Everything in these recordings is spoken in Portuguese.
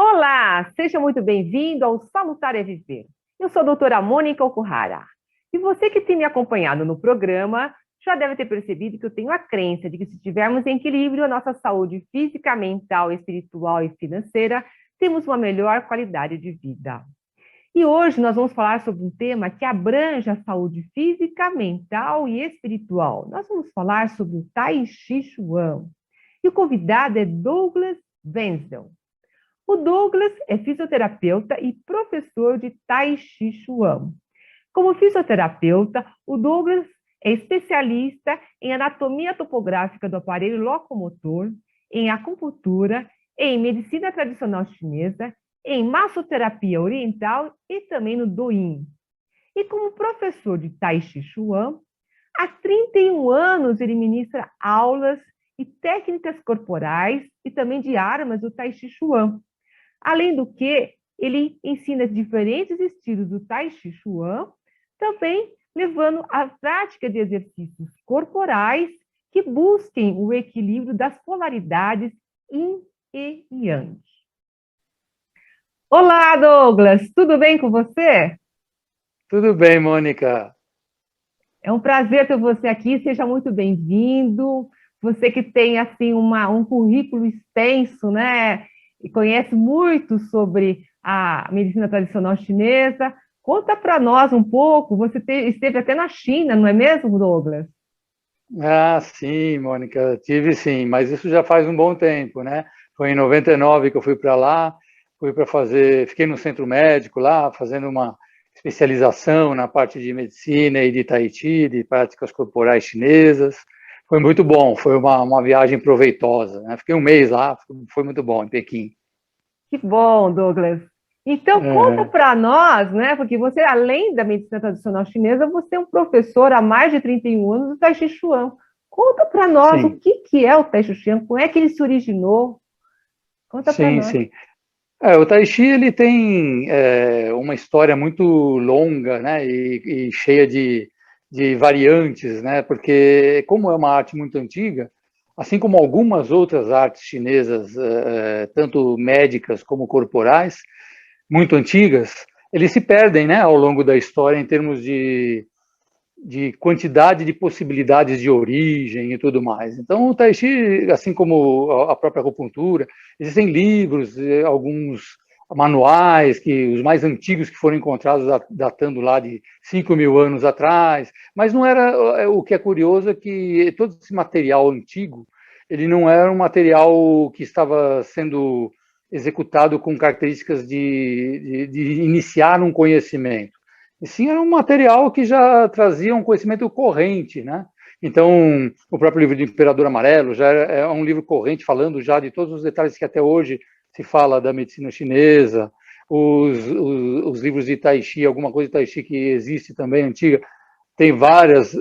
Olá, seja muito bem-vindo ao Salutar é Viver. Eu sou a doutora Mônica Okuhara. E você que tem me acompanhado no programa já deve ter percebido que eu tenho a crença de que se estivermos em equilíbrio a nossa saúde física, mental, espiritual e financeira, temos uma melhor qualidade de vida. E hoje nós vamos falar sobre um tema que abrange a saúde física, mental e espiritual. Nós vamos falar sobre o Tai Chi Chuan. E o convidado é Douglas Wenzel. O Douglas é fisioterapeuta e professor de Tai Chi Chuan. Como fisioterapeuta, o Douglas é especialista em anatomia topográfica do aparelho locomotor, em acupuntura, em medicina tradicional chinesa, em massoterapia oriental e também no Douyin. E como professor de Tai Chi Chuan, há 31 anos ele ministra aulas e técnicas corporais e também de armas do Tai Chi Chuan. Além do que, ele ensina diferentes estilos do Tai Chi Chuan, também levando à prática de exercícios corporais que busquem o equilíbrio das polaridades Yin e Yang. Olá, Douglas, tudo bem com você? Tudo bem, Mônica. É um prazer ter você aqui, seja muito bem-vindo. Você que tem assim um currículo extenso, né? E conhece muito sobre a medicina tradicional chinesa. Conta para nós um pouco. Você esteve até na China, não é mesmo, Douglas? Ah, sim, Mônica, tive sim, mas isso já faz um bom tempo, né? Foi em 99 que eu fui para lá, fui para fazer, fiquei no centro médico lá, fazendo uma especialização na parte de medicina e de Tai Chi, de práticas corporais chinesas. Foi muito bom, foi uma viagem proveitosa, né? Fiquei um mês lá, foi muito bom, em Pequim. Que bom, Douglas. Então, conta É, para nós, né? Porque você, além da medicina tradicional chinesa, você é um professor há mais de 31 anos do Tai Chi Chuan. Conta para nós o sim, que é o Tai Chi Chuan, como é que ele se originou. Conta para sim, nós. sim. O Tai Chi ele tem uma história muito longa, né, e cheia de variantes, né, porque como é uma arte muito antiga, assim como algumas outras artes chinesas, tanto médicas como corporais, muito antigas, eles se perdem, né, ao longo da história em termos de quantidade de possibilidades de origem e tudo mais. Então, o Tai Chi, assim como a própria acupuntura, existem livros, alguns manuais, que os mais antigos que foram encontrados datando lá de 5.000 anos atrás, mas não era, o que é curioso é que todo esse material antigo, ele não era um material que estava sendo executado com características de iniciar um conhecimento. E sim, era um material que já trazia um conhecimento corrente, né? Então, o próprio livro do Imperador Amarelo já é um livro corrente, falando já de todos os detalhes que até hoje se fala da medicina chinesa, os livros de Tai Chi, alguma coisa de Tai Chi que existe também, antiga, tem várias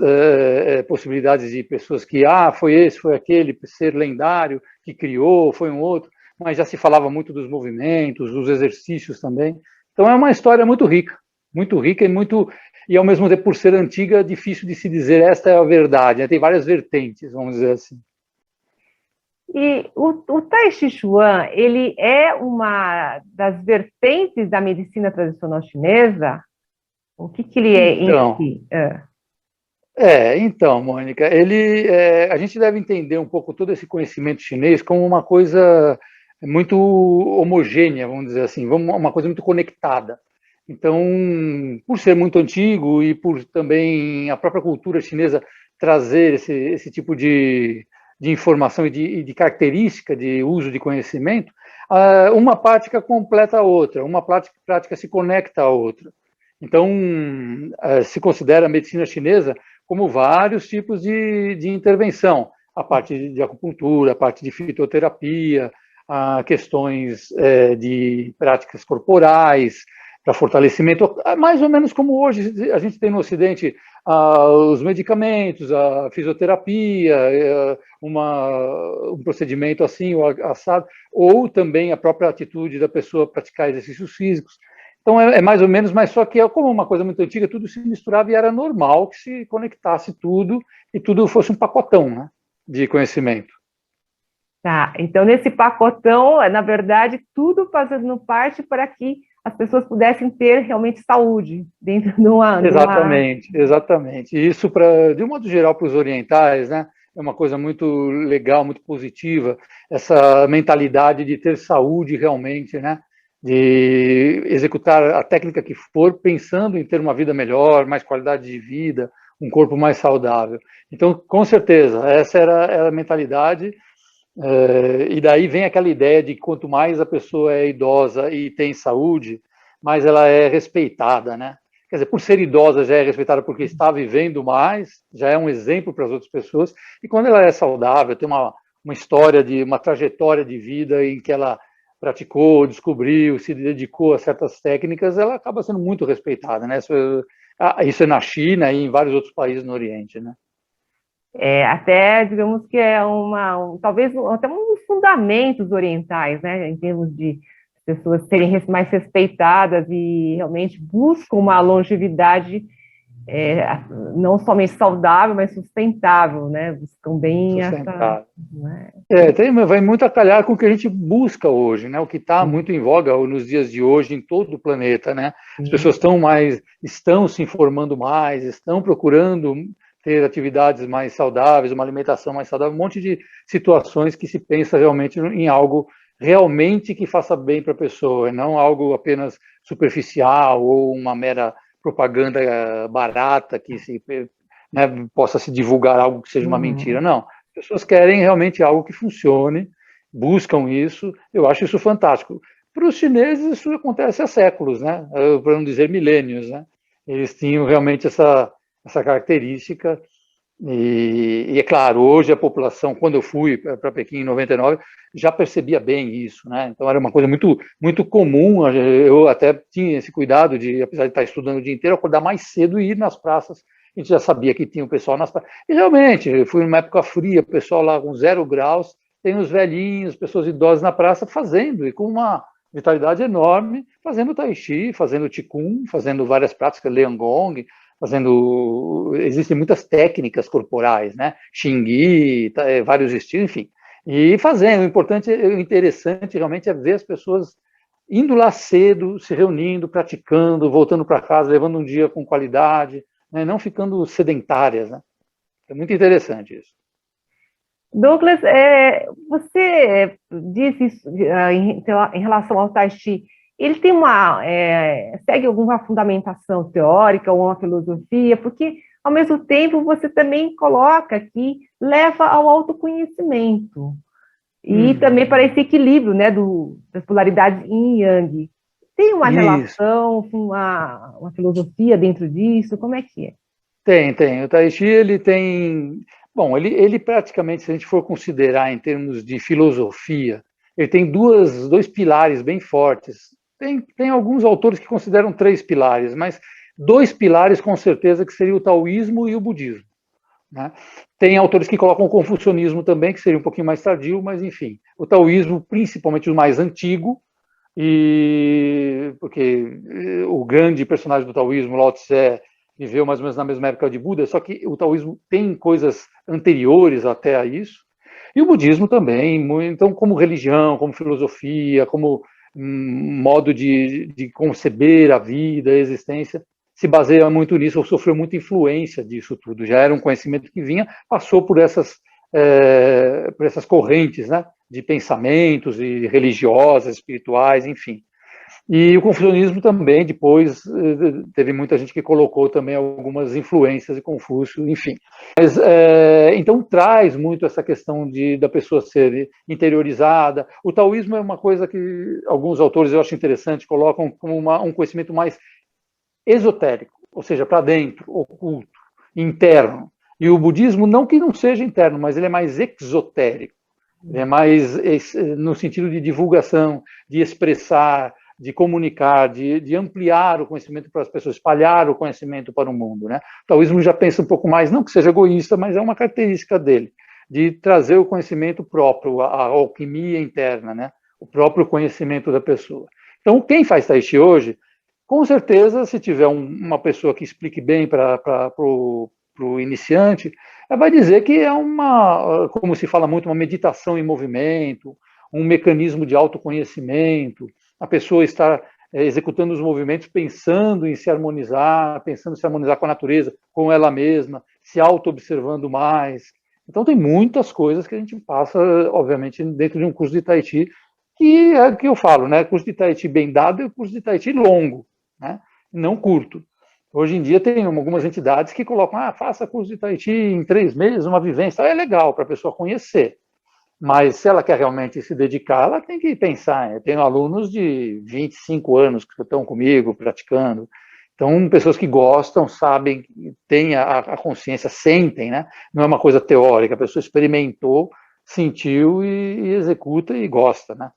possibilidades de pessoas que, foi esse, foi aquele ser lendário que criou, foi um outro, mas já se falava muito dos movimentos, dos exercícios também. Então, é uma história muito rica e ao mesmo tempo, por ser antiga, difícil de se dizer esta é a verdade, né? Tem várias vertentes, vamos dizer assim. E o Tai Chi Chuan, ele é uma das vertentes da medicina tradicional chinesa? O que ele é em Então, si? É. Mônica, a gente deve entender um pouco todo esse conhecimento chinês como uma coisa muito homogênea, vamos dizer assim, uma coisa muito conectada. Então, por ser muito antigo e por também a própria cultura chinesa trazer esse tipo de informação e de característica de uso de conhecimento, uma prática completa a outra, uma prática se conecta à outra. Então, se considera a medicina chinesa como vários tipos de intervenção, a parte de acupuntura, a parte de fitoterapia, a questões de práticas corporais, para fortalecimento, mais ou menos como hoje a gente tem no Ocidente os medicamentos, a fisioterapia, um procedimento assim, ou assado, ou também a própria atitude da pessoa praticar exercícios físicos. Então é mais ou menos, mas só que como uma coisa muito antiga, tudo se misturava e era normal que se conectasse tudo e tudo fosse um pacotão, né, de conhecimento. Tá, então nesse pacotão, na verdade, tudo fazendo parte para que as pessoas pudessem ter realmente saúde dentro de uma... Exatamente, exatamente. E isso, de um modo geral, para os orientais, né, é uma coisa muito legal, muito positiva, essa mentalidade de ter saúde realmente, né, de executar a técnica que for, pensando em ter uma vida melhor, mais qualidade de vida, um corpo mais saudável. Então, com certeza, essa era a mentalidade, e daí vem aquela ideia de que quanto mais a pessoa é idosa e tem saúde, mais ela é respeitada, né? Quer dizer, por ser idosa já é respeitada porque está vivendo mais, já é um exemplo para as outras pessoas, e quando ela é saudável, tem uma história, uma trajetória de vida em que ela praticou, descobriu, se dedicou a certas técnicas, ela acaba sendo muito respeitada, né? Isso é na China e em vários outros países no Oriente, né? Até, digamos que é talvez até um dos fundamentos orientais, né, em termos de pessoas serem mais respeitadas e realmente buscam uma longevidade é, não somente saudável, mas sustentável, né, buscam bem essa... Sustentável. Né? Vai muito a calhar com o que a gente busca hoje, né? O que está muito em voga nos dias de hoje em todo o planeta, né? As pessoas estão se informando mais, estão procurando ter atividades mais saudáveis, uma alimentação mais saudável, um monte de situações que se pensa realmente em algo realmente que faça bem para a pessoa, e não algo apenas superficial ou uma mera propaganda barata que né, possa se divulgar algo que seja uma mentira. Não, pessoas querem realmente algo que funcione, buscam isso, eu acho isso fantástico. Para os chineses, isso acontece há séculos, né? Para não dizer milênios, né? Eles tinham realmente essa característica, e é claro, hoje a população, quando eu fui para Pequim em 99, já percebia bem isso, né? Então era uma coisa muito, muito comum, eu até tinha esse cuidado de, apesar de estar estudando o dia inteiro, acordar mais cedo e ir nas praças. A gente já sabia que tinha o pessoal nas praças. E realmente, eu fui numa época fria, o pessoal lá com 0 graus, tem os velhinhos, pessoas idosas na praça fazendo, e com uma vitalidade enorme, fazendo tai chi, fazendo qigong, fazendo várias práticas, liangong, existem muitas técnicas corporais, né? Xingyi, vários estilos, enfim. E fazendo, o interessante realmente é ver as pessoas indo lá cedo, se reunindo, praticando, voltando para casa, levando um dia com qualidade, né? Não ficando sedentárias, né? É muito interessante isso. Douglas, você disse isso, em relação ao Tai Chi, ele tem segue alguma fundamentação teórica ou uma filosofia, porque ao mesmo tempo você também coloca que leva ao autoconhecimento e também para esse equilíbrio, né, das polaridades yin e yang. Tem uma Isso. relação, uma filosofia dentro disso? Como é que é? Tem. O Tai Chi, ele tem... Bom, ele praticamente, se a gente for considerar em termos de filosofia, ele tem dois pilares bem fortes. Tem alguns autores que consideram 3 pilares, mas 2 pilares com certeza que seria o taoísmo e o budismo, né? Tem autores que colocam o confucionismo também, que seria um pouquinho mais tardio, mas enfim. O taoísmo, principalmente o mais antigo, porque o grande personagem do taoísmo, Lao Tse, viveu mais ou menos na mesma época de Buda, só que o taoísmo tem coisas anteriores até a isso, e o budismo também. Então, como religião, como filosofia, como modo de conceber a vida, a existência, se baseia muito nisso, ou sofreu muita influência disso tudo. Já era um conhecimento que vinha, passou por essas correntes, né, de pensamentos e religiosas, espirituais, enfim. E o confucionismo também, depois, teve muita gente que colocou também algumas influências de Confúcio, enfim. Mas, então, traz muito essa questão da pessoa ser interiorizada. O taoísmo é uma coisa que alguns autores, eu acho interessante, colocam como um conhecimento mais esotérico, ou seja, para dentro, oculto, interno. E o budismo, não que não seja interno, mas ele é mais exotérico. Ele é mais no sentido de divulgação, de expressar, de comunicar, de ampliar o conhecimento para as pessoas, espalhar o conhecimento para o mundo, né? O taoísmo já pensa um pouco mais, não que seja egoísta, mas é uma característica dele, de trazer o conhecimento próprio, a alquimia interna, né? O próprio conhecimento da pessoa. Então, quem faz Tai Chi hoje, com certeza, se tiver uma pessoa que explique bem para o iniciante, vai dizer que é uma, como se fala muito, uma meditação em movimento, um mecanismo de autoconhecimento, a pessoa está executando os movimentos pensando em se harmonizar, pensando em se harmonizar com a natureza, com ela mesma, se auto-observando mais. Então tem muitas coisas que a gente passa, obviamente, dentro de um curso de Tai Chi, que é o que eu falo, né? Curso de Tai Chi bem dado é curso de Tai Chi longo, né? Não curto. Hoje em dia tem algumas entidades que colocam, faça curso de Tai Chi em 3 meses, uma vivência, é legal para a pessoa conhecer. Mas se ela quer realmente se dedicar, ela tem que pensar. Eu tenho alunos de 25 anos que estão comigo, praticando. Então, pessoas que gostam, sabem, têm a consciência, sentem, né? Não é uma coisa teórica, a pessoa experimentou, sentiu e executa e gosta, né?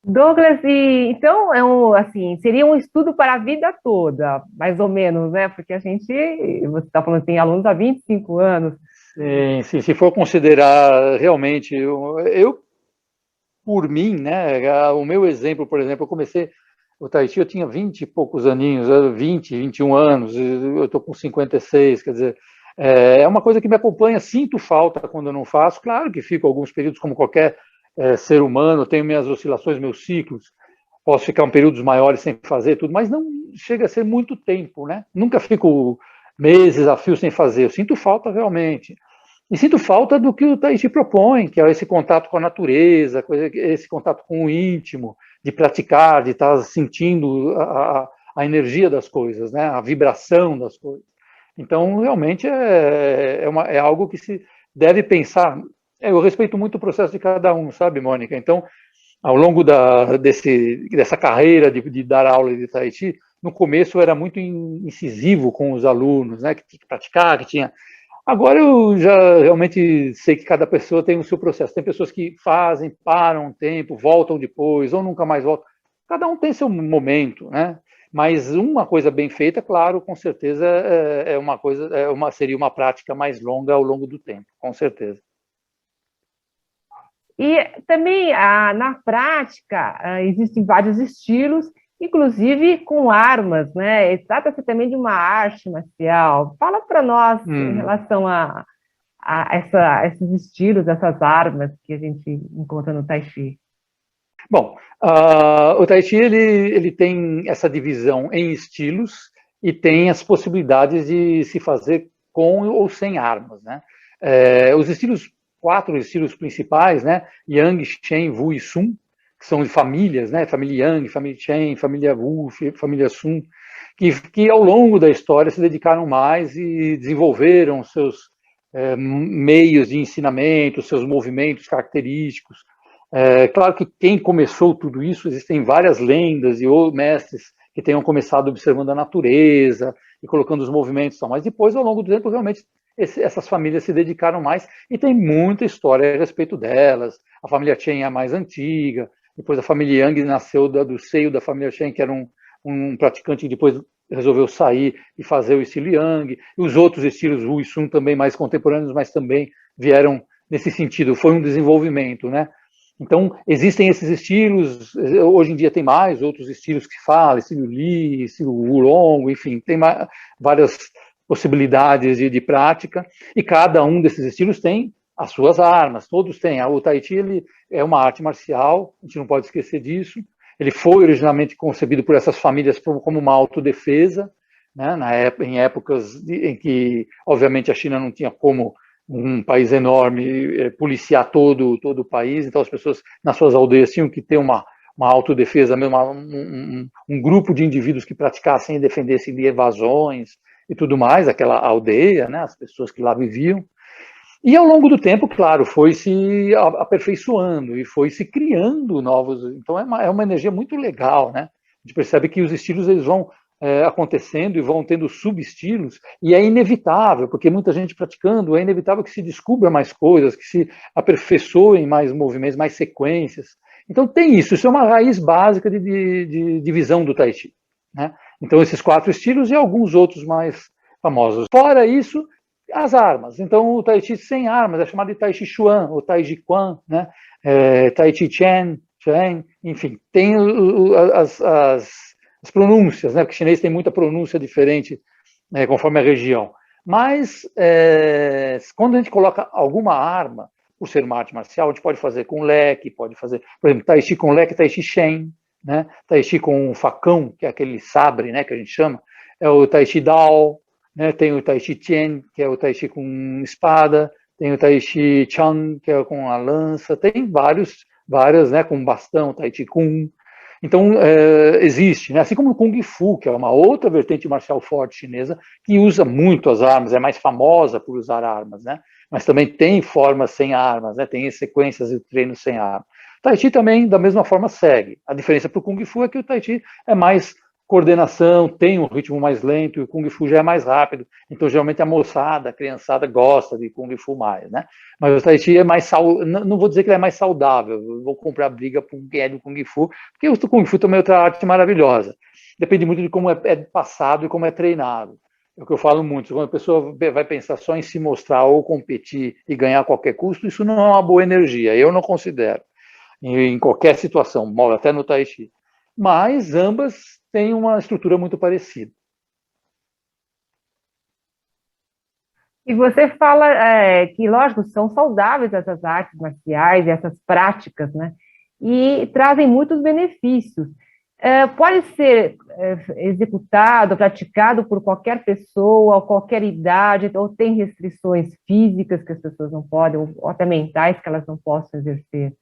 Douglas, então assim, seria um estudo para a vida toda, mais ou menos, né? Porque você está falando que tem alunos há 25 anos. Sim, se for considerar realmente, eu por mim, né? O meu exemplo, por exemplo, eu comecei o Tai Chi, eu tinha 20 e poucos aninhos, 20, 21 anos, eu estou com 56, quer dizer, é uma coisa que me acompanha, sinto falta quando eu não faço, claro que fico alguns períodos como qualquer ser humano, tenho minhas oscilações, meus ciclos, posso ficar um períodos maiores sem fazer tudo, mas não chega a ser muito tempo, né? Nunca fico meses a fio sem fazer, eu sinto falta realmente. E sinto falta do que o Tai Chi propõe, que é esse contato com a natureza, esse contato com o íntimo, de praticar, de estar sentindo a energia das coisas, né? A vibração das coisas. Então, realmente, é algo que se deve pensar. Eu respeito muito o processo de cada um, sabe, Mônica? Então, ao longo dessa carreira de dar aula de Tai Chi, no começo eu era muito incisivo com os alunos, né? Que tinha que praticar, que tinha. Agora eu já realmente sei que cada pessoa tem o seu processo. Tem pessoas que fazem, param um tempo, voltam depois, ou nunca mais voltam. Cada um tem seu momento, né? Mas uma coisa bem feita, claro, com certeza seria uma prática mais longa ao longo do tempo, com certeza. E também, na prática, existem vários estilos, inclusive com armas, né? Trata-se também de uma arte marcial. Fala para nós em relação a esses estilos, essas armas que a gente encontra no Tai Chi. Bom, o Tai Chi ele tem essa divisão em estilos e tem as possibilidades de se fazer com ou sem armas, né? Os estilos 4 estilos principais, né? Yang, Shen, Wu e Sun, que são de famílias, né? Família Yang, família Shen, família Wu, família Sun, que ao longo da história se dedicaram mais e desenvolveram seus meios de ensinamento, seus movimentos característicos. Claro que quem começou tudo isso, existem várias lendas e mestres que tenham começado observando a natureza e colocando os movimentos, mas depois, ao longo do tempo, realmente essas famílias se dedicaram mais e tem muita história a respeito delas. A família Chen é a mais antiga, depois a família Yang nasceu do seio da família Chen, que era um praticante que depois resolveu sair e fazer o estilo Yang, e os outros estilos Wu e Sun também mais contemporâneos, mas também vieram nesse sentido, foi um desenvolvimento, né? Então, existem esses estilos, hoje em dia tem mais outros estilos que se fala, estilo Li, estilo Wulong, enfim, tem várias possibilidades de prática, e cada um desses estilos tem as suas armas, todos têm. O Tai Chi ele é uma arte marcial, a gente não pode esquecer disso. Ele foi originalmente concebido por essas famílias como uma autodefesa, né, em épocas em que, obviamente, a China não tinha como um país enorme policiar todo o país, então as pessoas nas suas aldeias tinham que ter uma autodefesa, um grupo de indivíduos que praticassem e defendessem de evasões e tudo mais, aquela aldeia, né, as pessoas que lá viviam. E ao longo do tempo, claro, foi se aperfeiçoando e foi se criando novos. Então é uma energia muito legal, né? A gente percebe que os estilos eles vão acontecendo e vão tendo subestilos, e é inevitável, porque muita gente praticando, é inevitável que se descubra mais coisas, que se aperfeiçoem mais movimentos, mais sequências. Então tem isso é uma raiz básica de divisão do Tai Chi, né? Então esses 4 estilos e alguns outros mais famosos. Fora isso, as armas. Então o Tai Chi sem armas é chamado de Tai Chi Chuan, ou Tai Chi Quan, né? Tai Chi Chen, enfim, tem as pronúncias, né? Porque o chinês tem muita pronúncia diferente conforme a região. Mas, quando a gente coloca alguma arma, por ser uma arte marcial, a gente pode fazer com leque, pode fazer, por exemplo, tai chi com leque, tai chi shen, né? Tai chi com facão, que é aquele sabre, né, que a gente chama, é o tai chi dao, né? Tem o tai chi tien, que é o tai chi com espada, tem o tai chi chuan, que é com a lança, tem várias, né, com bastão, tai chi kung. Então, existe, né? Assim como o Kung Fu, que é uma outra vertente marcial forte chinesa, que usa muito as armas, é mais famosa por usar armas, né? Mas também tem formas sem armas, né? Tem sequências de treino sem armas. Tai Chi também, da mesma forma, segue. A diferença para o Kung Fu é que o Tai Chi é mais coordenação, tem um ritmo mais lento, e o Kung Fu já é mais rápido. Então, geralmente, a moçada, a criançada gosta de Kung Fu mais, né? Mas o Tai Chi é mais saudável, não vou dizer que ele é mais saudável, eu vou comprar briga com quem é do Kung Fu, porque o Kung Fu também é outra arte maravilhosa. Depende muito de como é passado e como é treinado. É o que eu falo muito, quando a pessoa vai pensar só em se mostrar ou competir e ganhar a qualquer custo, isso não é uma boa energia, eu não considero, em qualquer situação, até no Tai Chi. Mas ambas têm uma estrutura muito parecida. E você fala que, lógico, são saudáveis essas artes marciais, essas práticas, né? E trazem muitos benefícios. Pode ser executado, praticado por qualquer pessoa, qualquer idade, ou tem restrições físicas que as pessoas não podem, ou até mentais que elas não possam exercer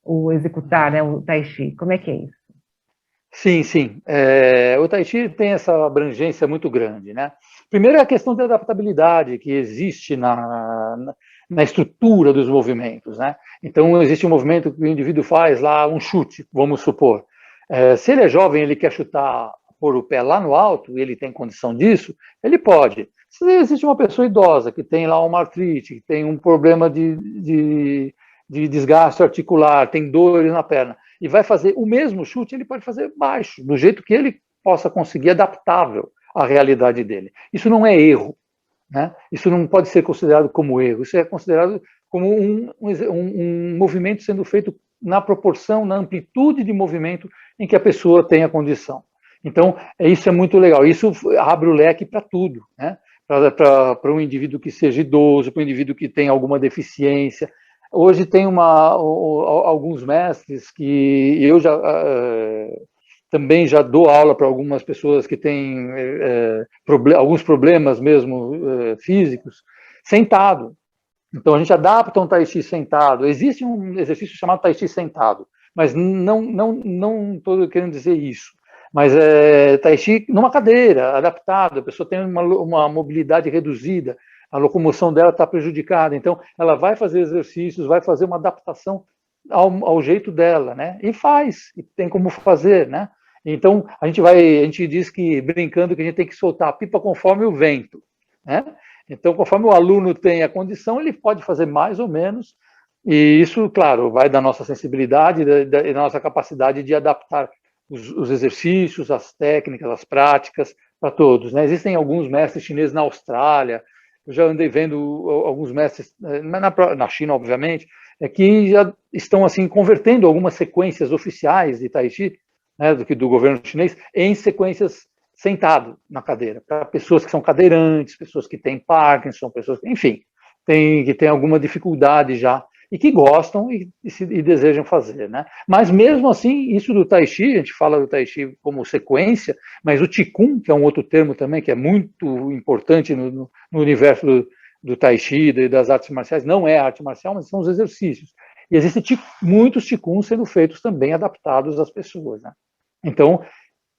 ou executar, né, o Tai Chi. Como é que é isso? Sim, sim. O Tai Chi tem essa abrangência muito grande, né? Primeiro é a questão da adaptabilidade que existe na estrutura dos movimentos, né? Então, existe um movimento que o indivíduo faz lá, um chute, vamos supor. Se ele é jovem, ele quer chutar, pôr o pé lá no alto, e ele tem condição disso, ele pode. Se existe uma pessoa idosa que tem lá uma artrite, que tem um problema de desgaste articular, tem dores na perna, e vai fazer o mesmo chute, ele pode fazer baixo, do jeito que ele possa conseguir, adaptável à realidade dele. Isso não é erro, né? Isso não pode ser considerado como erro, isso é considerado como um movimento sendo feito na proporção, na amplitude de movimento em que a pessoa tem a condição. Então, isso é muito legal, isso abre o leque para tudo, né? Para um indivíduo que seja idoso, para um indivíduo que tem alguma deficiência. Hoje tem alguns mestres que eu também já dou aula para algumas pessoas que têm alguns problemas mesmo físicos, sentado. Então a gente adapta um tai chi sentado. Existe um exercício chamado tai chi sentado, mas não estou querendo dizer isso. Mas é tai chi numa cadeira, adaptado, a pessoa tem uma mobilidade reduzida, a locomoção dela está prejudicada, então ela vai fazer exercícios, vai fazer uma adaptação ao jeito dela, né? E faz, e tem como fazer, né? Então a gente diz que, brincando, que a gente tem que soltar a pipa conforme o vento, né? Então, conforme o aluno tem a condição, ele pode fazer mais ou menos, e isso, claro, vai da nossa sensibilidade e da nossa capacidade de adaptar os exercícios, as técnicas, as práticas para todos, né? Existem alguns mestres chineses na Austrália, eu já andei vendo alguns mestres na China, obviamente, que já estão assim convertendo algumas sequências oficiais de Tai Chi, né, do governo chinês, em sequências sentado na cadeira, para pessoas que são cadeirantes, pessoas que têm Parkinson, pessoas que, enfim, que têm alguma dificuldade já e que gostam e desejam fazer, né? Mas mesmo assim, isso do Tai Chi, a gente fala do Tai Chi como sequência, mas o Qigong, que é um outro termo também que é muito importante no universo do Tai Chi e das artes marciais, não é arte marcial, mas são os exercícios. E existem muitos Qigongs sendo feitos também adaptados às pessoas, né? Então,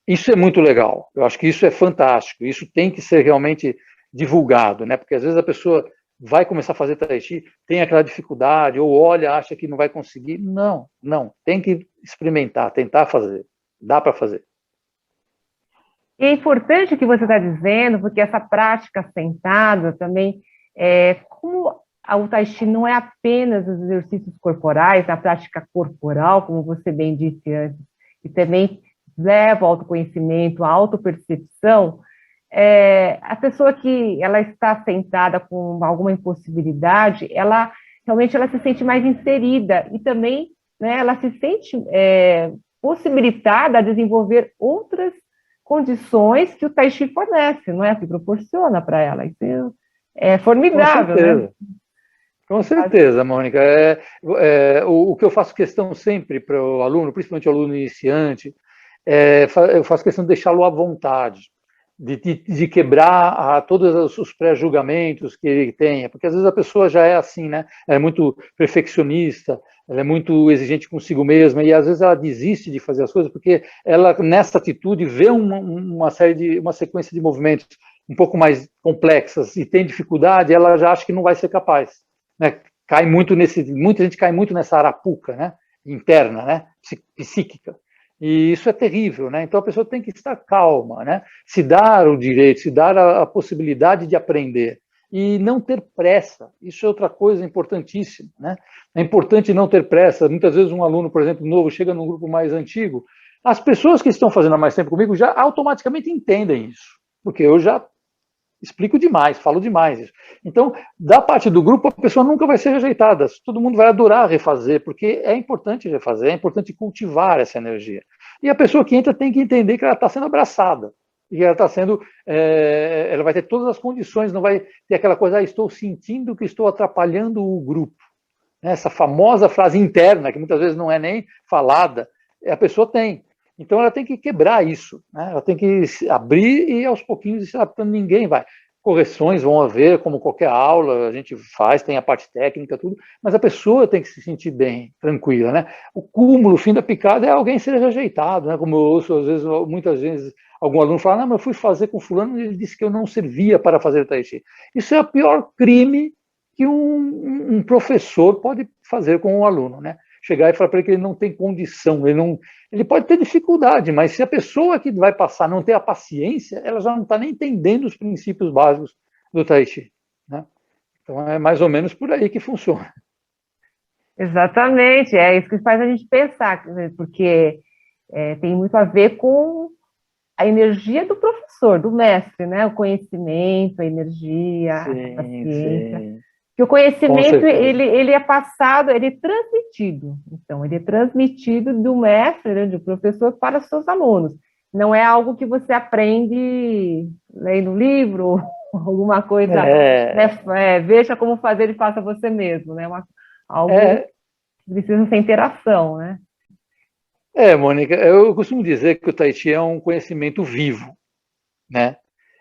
isso é muito legal, eu acho que isso é fantástico, isso tem que ser realmente divulgado, né? Porque às vezes a pessoa vai começar a fazer Tai Chi, tem aquela dificuldade, ou olha, acha que não vai conseguir. Não, tem que experimentar, tentar fazer, dá para fazer. E é importante o que você está dizendo, porque essa prática sentada também, como o Tai Chi não é apenas os exercícios corporais, a prática corporal, como você bem disse antes, e também leva ao autoconhecimento, à autopercepção, a pessoa que ela está sentada com alguma impossibilidade, ela realmente ela se sente mais inserida e também, né, ela se sente possibilitada a desenvolver outras condições que o Tai Chi fornece, não é? Que proporciona para ela. Isso é Com formidável, né? certeza. Com certeza, Mônica. O que eu faço questão sempre para o aluno, principalmente o aluno iniciante, eu faço questão de deixá-lo à vontade, de quebrar todos os pré-julgamentos que ele tenha, porque às vezes a pessoa já é assim, né? Ela é muito perfeccionista, ela é muito exigente consigo mesma, e às vezes ela desiste de fazer as coisas porque ela, nessa atitude, vê uma sequência de movimentos um pouco mais complexas e tem dificuldade, ela já acha que não vai ser capaz, né? Muita gente cai muito nessa arapuca, né? Interna, né? Psíquica. E isso é terrível, né? Então a pessoa tem que estar calma, né? Se dar o direito, se dar a possibilidade de aprender e não ter pressa. Isso é outra coisa importantíssima, né? É importante não ter pressa. Muitas vezes um aluno, por exemplo, novo, chega num grupo mais antigo, as pessoas que estão fazendo há mais tempo comigo já automaticamente entendem isso, porque eu já explico demais, falo demais isso. Então, da parte do grupo, a pessoa nunca vai ser rejeitada. Todo mundo vai adorar refazer, porque é importante refazer, é importante cultivar essa energia. E a pessoa que entra tem que entender que ela está sendo abraçada. E ela está sendo. Ela vai ter todas as condições, não vai ter aquela coisa, estou sentindo que estou atrapalhando o grupo. Essa famosa frase interna, que muitas vezes não é nem falada, a pessoa tem. Então ela tem que quebrar isso, né? Ela tem que se abrir e aos pouquinhos se adaptando. Ninguém vai. Correções vão haver, como qualquer aula, a gente faz, tem a parte técnica, tudo, mas a pessoa tem que se sentir bem, tranquila, né? O cúmulo, o fim da picada é alguém ser rejeitado, né? Como eu ouço, às vezes, muitas vezes, algum aluno fala, não, mas eu fui fazer com fulano e ele disse que eu não servia para fazer Tai Chi. Isso é o pior crime que um professor pode fazer com um aluno, né? Chegar e falar para ele que ele não tem condição, ele pode ter dificuldade, mas se a pessoa que vai passar não ter a paciência, ela já não está nem entendendo os princípios básicos do Tai Chi, né? Então é mais ou menos por aí que funciona. Exatamente, é isso que faz a gente pensar, porque tem muito a ver com a energia do professor, do mestre, né? O conhecimento, a energia, a Sim, paciência. sim. Que o Com conhecimento, certeza. ele é passado, ele é transmitido. Então, ele é transmitido do mestre, né, do professor, para os seus alunos. Não é algo que você aprende lendo livro, alguma coisa, né, É, veja como fazer e faça você mesmo, né? Algo é, que precisa ser interação, né? Mônica, eu costumo dizer que o Tai Chi é um conhecimento vivo, né?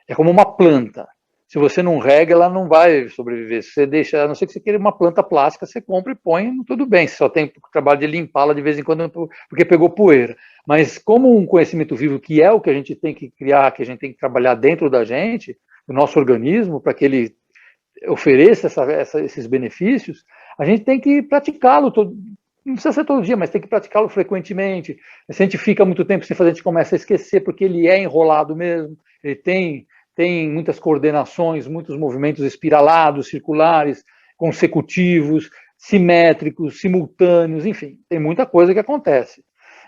É como uma planta. Se você não rega, ela não vai sobreviver. Se você deixa, a não ser que você queira uma planta plástica, você compra e põe, tudo bem. Você só tem o trabalho de limpá-la de vez em quando, porque pegou poeira. Mas como um conhecimento vivo, que é o que a gente tem que criar, que a gente tem que trabalhar dentro da gente, do nosso organismo, para que ele ofereça esses benefícios, a gente tem que praticá-lo todo. Não precisa ser todo dia, mas tem que praticá-lo frequentemente. Se a gente fica muito tempo sem fazer, a gente começa a esquecer, porque ele é enrolado mesmo, ele tem muitas coordenações, muitos movimentos espiralados, circulares, consecutivos, simétricos, simultâneos, enfim, tem muita coisa que acontece.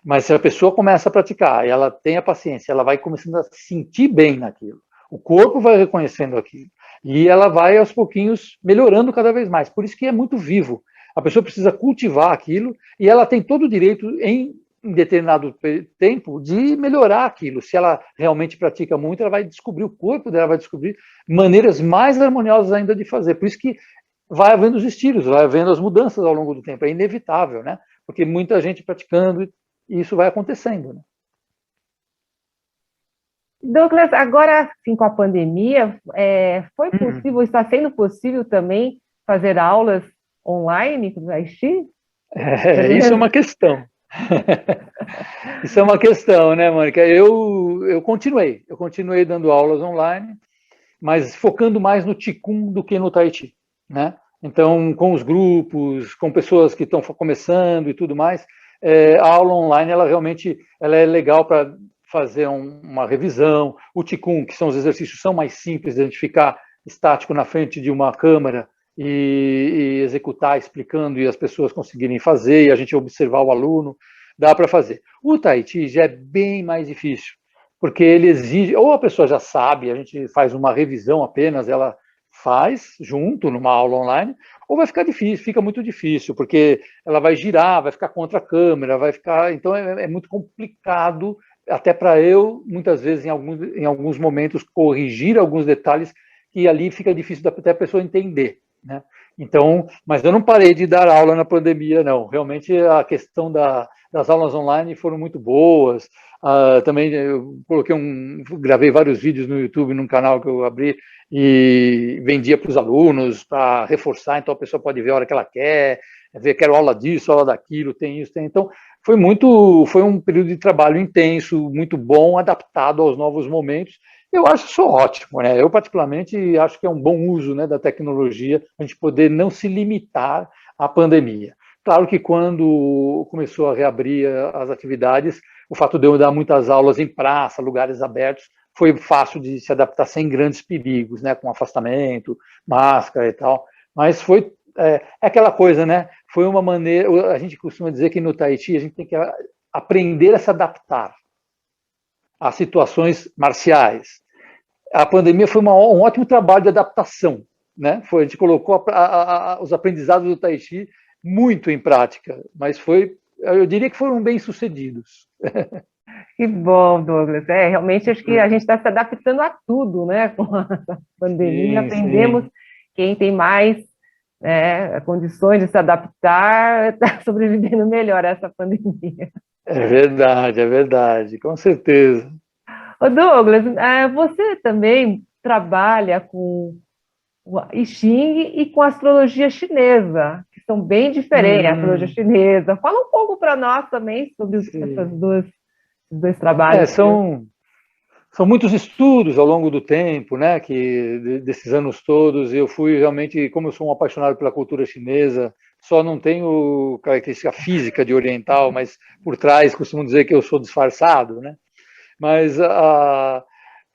Mas se a pessoa começa a praticar e ela tem a paciência, ela vai começando a se sentir bem naquilo. O corpo vai reconhecendo aquilo. E ela vai, aos pouquinhos, melhorando cada vez mais. Por isso que é muito vivo. A pessoa precisa cultivar aquilo e ela tem todo o direito, em determinado tempo, de melhorar aquilo. Se ela realmente pratica muito, ela vai descobrir, o corpo dela vai descobrir maneiras mais harmoniosas ainda de fazer. Por isso que vai havendo os estilos, vai havendo as mudanças ao longo do tempo. É inevitável, né? Porque muita gente praticando e isso vai acontecendo, né? Douglas, agora sim, com a pandemia, foi Uhum. possível, está sendo possível também fazer aulas online com o Tai Chi? Isso é uma questão. Isso é uma questão, né, Mônica? Eu continuei dando aulas online, mas focando mais no Qigong do que no Tai Chi, né? Então, com os grupos, com pessoas que estão começando e tudo mais, a aula online, ela é legal para fazer uma revisão. O Qigong, que são os exercícios, são mais simples, a gente ficar estático na frente de uma câmera e executar, explicando, e as pessoas conseguirem fazer, e a gente observar o aluno, dá para fazer. O Tai Chi já é bem mais difícil, porque ele exige, ou a pessoa já sabe, a gente faz uma revisão apenas, ela faz junto numa aula online, ou vai ficar difícil, fica muito difícil, porque ela vai girar, vai ficar contra a câmera, vai ficar, então é muito complicado até para eu, muitas vezes, em alguns momentos, corrigir alguns detalhes que ali fica difícil até a pessoa entender, né? Então, mas eu não parei de dar aula na pandemia, não. Realmente a questão das aulas online foram muito boas. Também eu gravei vários vídeos no YouTube, num canal que eu abri e vendia para os alunos para reforçar. Então a pessoa pode ver a hora que ela quer, ver quero aula disso, aula daquilo, tem isso, tem. Então foi um período de trabalho intenso, muito bom, adaptado aos novos momentos. Eu acho isso ótimo, né? Eu, particularmente, acho que é um bom uso, né, da tecnologia, a gente poder não se limitar à pandemia. Claro que quando começou a reabrir as atividades, o fato de eu dar muitas aulas em praça, lugares abertos, foi fácil de se adaptar sem grandes perigos, né, com afastamento, máscara e tal. Mas foi aquela coisa, né? Foi uma maneira. A gente costuma dizer que no Tahiti a gente tem que aprender a se adaptar a situações marciais. A pandemia foi um ótimo trabalho de adaptação, né? A gente colocou os aprendizados do Tahiti muito em prática, mas eu diria que foram bem sucedidos. Que bom, Douglas. Realmente acho que a gente está se adaptando a tudo, né? Com a pandemia, Sim, aprendemos sim. quem tem mais condições de se adaptar, está sobrevivendo melhor a essa pandemia. É verdade, com certeza. Ô Douglas, você também trabalha com o I Ching e com a astrologia chinesa, que são bem diferentes, a astrologia Hum, chinesa. Fala um pouco para nós também sobre sim. esses dois trabalhos. São muitos estudos ao longo do tempo, né, desses anos todos, eu fui realmente, como eu sou um apaixonado pela cultura chinesa, só não tenho característica física de oriental, mas por trás costumam dizer que eu sou disfarçado, né? Mas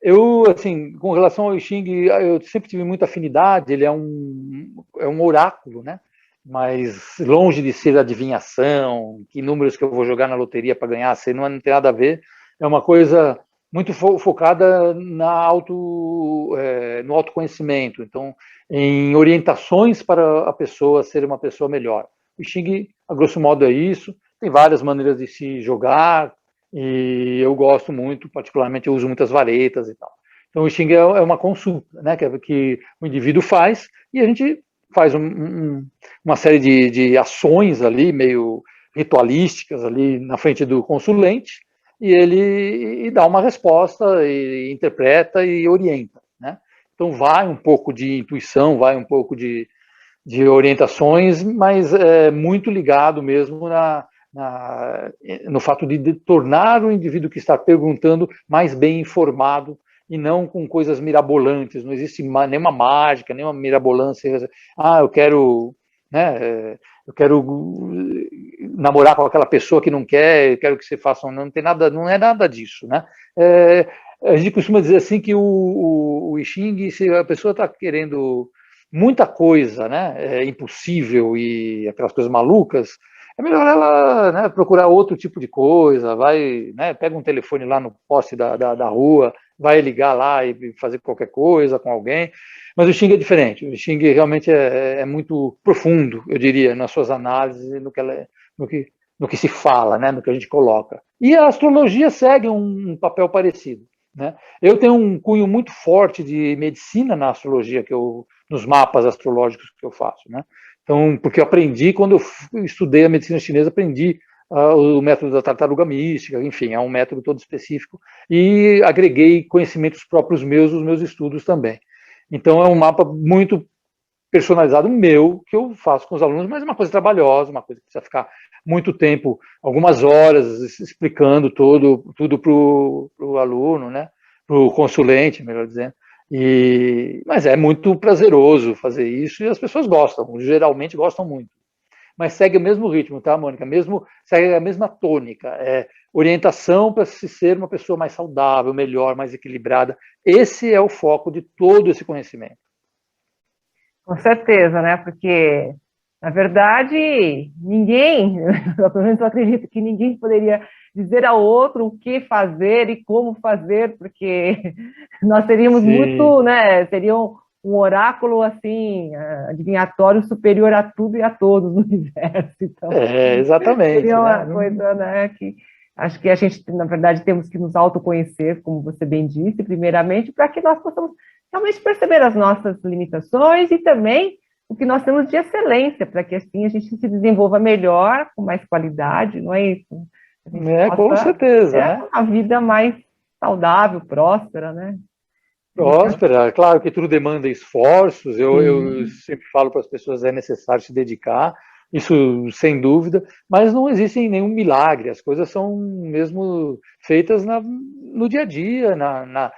eu, assim, com relação ao I Ching, eu sempre tive muita afinidade, ele é um oráculo, né? Mas longe de ser adivinhação, que números que eu vou jogar na loteria para ganhar, assim, não tem nada a ver, é uma coisa muito focada no autoconhecimento, então, em orientações para a pessoa ser uma pessoa melhor. O Xing, a grosso modo, é isso, tem várias maneiras de se jogar, e eu gosto muito, particularmente, eu uso muitas varetas e tal. Então, o Xing é uma consulta, né, que o indivíduo faz, e a gente faz uma série de ações ali, meio ritualísticas ali na frente do consulente, e ele dá uma resposta, e interpreta e orienta, né? Então vai um pouco de intuição, vai um pouco de orientações, mas é muito ligado mesmo no fato de tornar o indivíduo que está perguntando mais bem informado e não com coisas mirabolantes. Não existe nenhuma mágica, nenhuma mirabolância. Eu quero, né, eu quero namorar com aquela pessoa que não quer, eu quero que você faça, não tem nada, não é nada disso, né? A gente costuma dizer assim que o I Ching, se a pessoa está querendo muita coisa, né, impossível e aquelas coisas malucas, é melhor ela, né, procurar outro tipo de coisa, vai, né, pega um telefone lá no poste da rua, vai ligar lá e fazer qualquer coisa com alguém. Mas o Xing é diferente. O Xing realmente é muito profundo, eu diria, nas suas análises e no que se fala, né, no que a gente coloca. E a astrologia segue um papel parecido, né? Eu tenho um cunho muito forte de medicina na astrologia, nos mapas astrológicos que eu faço, né? Então, porque eu aprendi, quando eu estudei a medicina chinesa, aprendi o método da tartaruga mística, enfim, é um método todo específico, e agreguei conhecimentos próprios meus, os meus estudos também. Então, é um mapa muito personalizado meu, que eu faço com os alunos, mas é uma coisa trabalhosa, uma coisa que precisa ficar muito tempo, algumas horas, explicando tudo para o aluno, né? Para o consulente, melhor dizendo. Mas é muito prazeroso fazer isso e as pessoas gostam, geralmente gostam muito. Mas segue o mesmo ritmo, tá, Mônica? Segue a mesma tônica. Orientação para se ser uma pessoa mais saudável, melhor, mais equilibrada. Esse é o foco de todo esse conhecimento. Com certeza, né? Porque, na verdade, ninguém, eu pelo menos eu acredito que ninguém poderia dizer ao outro o que fazer e como fazer, porque nós seríamos Sim. muito, né? Seria um oráculo assim, adivinhatório superior a tudo e a todos no universo. Então, seria Exatamente, né? uma coisa, né, que Acho que a gente, na verdade, temos que nos autoconhecer, como você bem disse, primeiramente, para que nós possamos realmente perceber as nossas limitações e também o que nós temos de excelência, para que assim a gente se desenvolva melhor, com mais qualidade, não é isso? A gente Com possa certeza, ter né? uma vida mais saudável, próspera, né? Próspera, claro que tudo demanda esforços, eu Sim. sempre falo para as pessoas, é necessário se dedicar, isso sem dúvida, mas não existe nenhum milagre, as coisas são mesmo feitas no dia a dia, na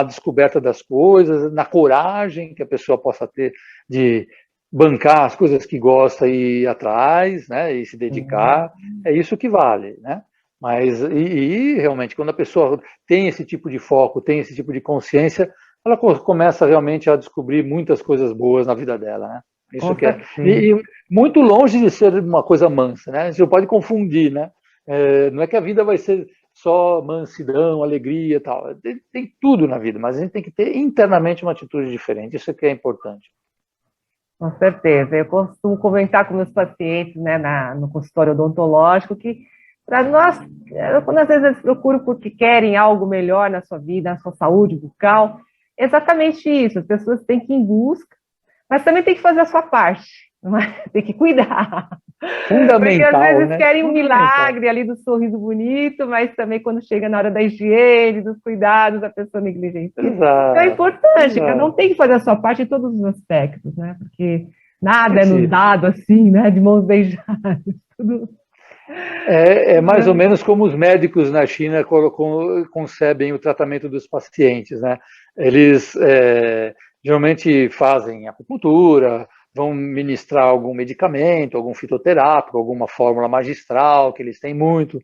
descoberta das coisas, na coragem que a pessoa possa ter de bancar as coisas que gosta e ir atrás, né, e se dedicar, é isso que vale, né? Mas, realmente, quando a pessoa tem esse tipo de foco, tem esse tipo de consciência, ela começa realmente a descobrir muitas coisas boas na vida dela, né? Isso Com que é. certeza. E muito longe de ser uma coisa mansa, né? Você pode confundir, né? Não é que a vida vai ser só mansidão, alegria e tal. Tem tudo na vida, mas a gente tem que ter internamente uma atitude diferente. Isso que é importante. Com certeza. Eu costumo comentar com meus pacientes, né, no consultório odontológico, que para nós, quando às vezes eles procuram porque querem algo melhor na sua vida, na sua saúde bucal, é exatamente isso. As pessoas têm que ir em busca, mas também tem que fazer a sua parte, não é? Tem que cuidar. Porque às Fundamental, vezes né? querem um Fundamental. milagre ali do sorriso bonito, mas também quando chega na hora da higiene, dos cuidados, a pessoa negligencia. Então é Exato, importante, cada um exato. tem que fazer a sua parte em todos os aspectos, né? Porque nada é nos Precisa. dado assim, né? De mãos beijadas. Tudo, É mais ou né? menos como os médicos na China concebem o tratamento dos pacientes, né? Eles geralmente fazem acupuntura, vão ministrar algum medicamento, algum fitoterápico, alguma fórmula magistral, que eles têm muito,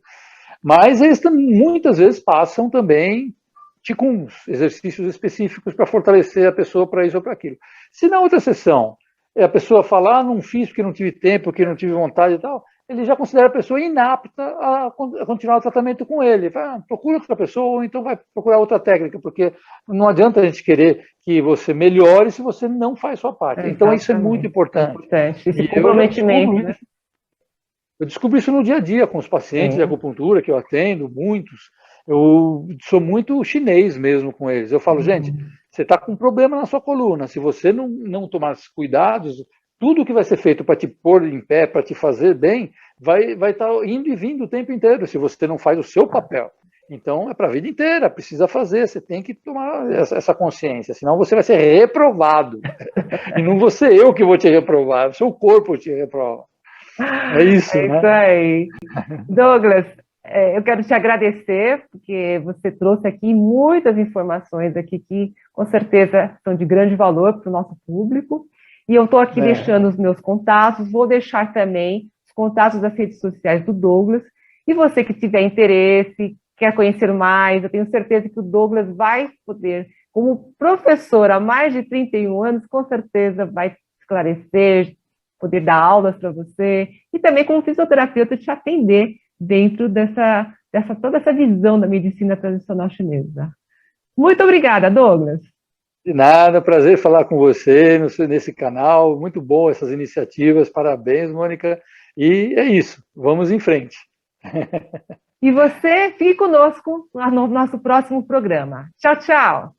mas eles muitas vezes passam também ticuns, exercícios específicos para fortalecer a pessoa para isso ou para aquilo. Se na outra sessão a pessoa falar, não fiz porque não tive tempo, porque não tive vontade e tal, ele já considera a pessoa inapta a continuar o tratamento com ele. Vai, procura outra pessoa ou então vai procurar outra técnica, porque não adianta a gente querer que você melhore se você não faz sua parte. Então isso é muito Exatamente. É importante. importante. Esse E eu já comprometimento, né? eu descubro isso no dia a dia com os pacientes de Sim. acupuntura que eu atendo, muitos. Eu sou muito chinês mesmo com eles. Eu falo, gente, você está com um problema na sua coluna. Se você não tomar cuidados, tudo que vai ser feito para te pôr em pé, para te fazer bem, vai estar indo e vindo o tempo inteiro, se você não faz o seu papel. Então, é para a vida inteira, precisa fazer, você tem que tomar essa consciência, senão você vai ser reprovado. E não vou ser eu que vou te reprovar, o seu corpo te reprova. É isso, É isso né? aí. Douglas, eu quero te agradecer, porque você trouxe aqui muitas informações aqui que, com certeza, são de grande valor para o nosso público. E eu estou aqui deixando os meus contatos, vou deixar também os contatos das redes sociais do Douglas. E você que tiver interesse, quer conhecer mais, eu tenho certeza que o Douglas vai poder, como professor há mais de 31 anos, com certeza vai esclarecer, poder dar aulas para você, e também como fisioterapeuta te atender dentro toda essa visão da medicina tradicional chinesa. Muito obrigada, Douglas. De nada, prazer falar com você nesse canal, muito bom essas iniciativas, parabéns, Mônica, e é isso, vamos em frente. E você fique conosco no nosso próximo programa. Tchau, tchau!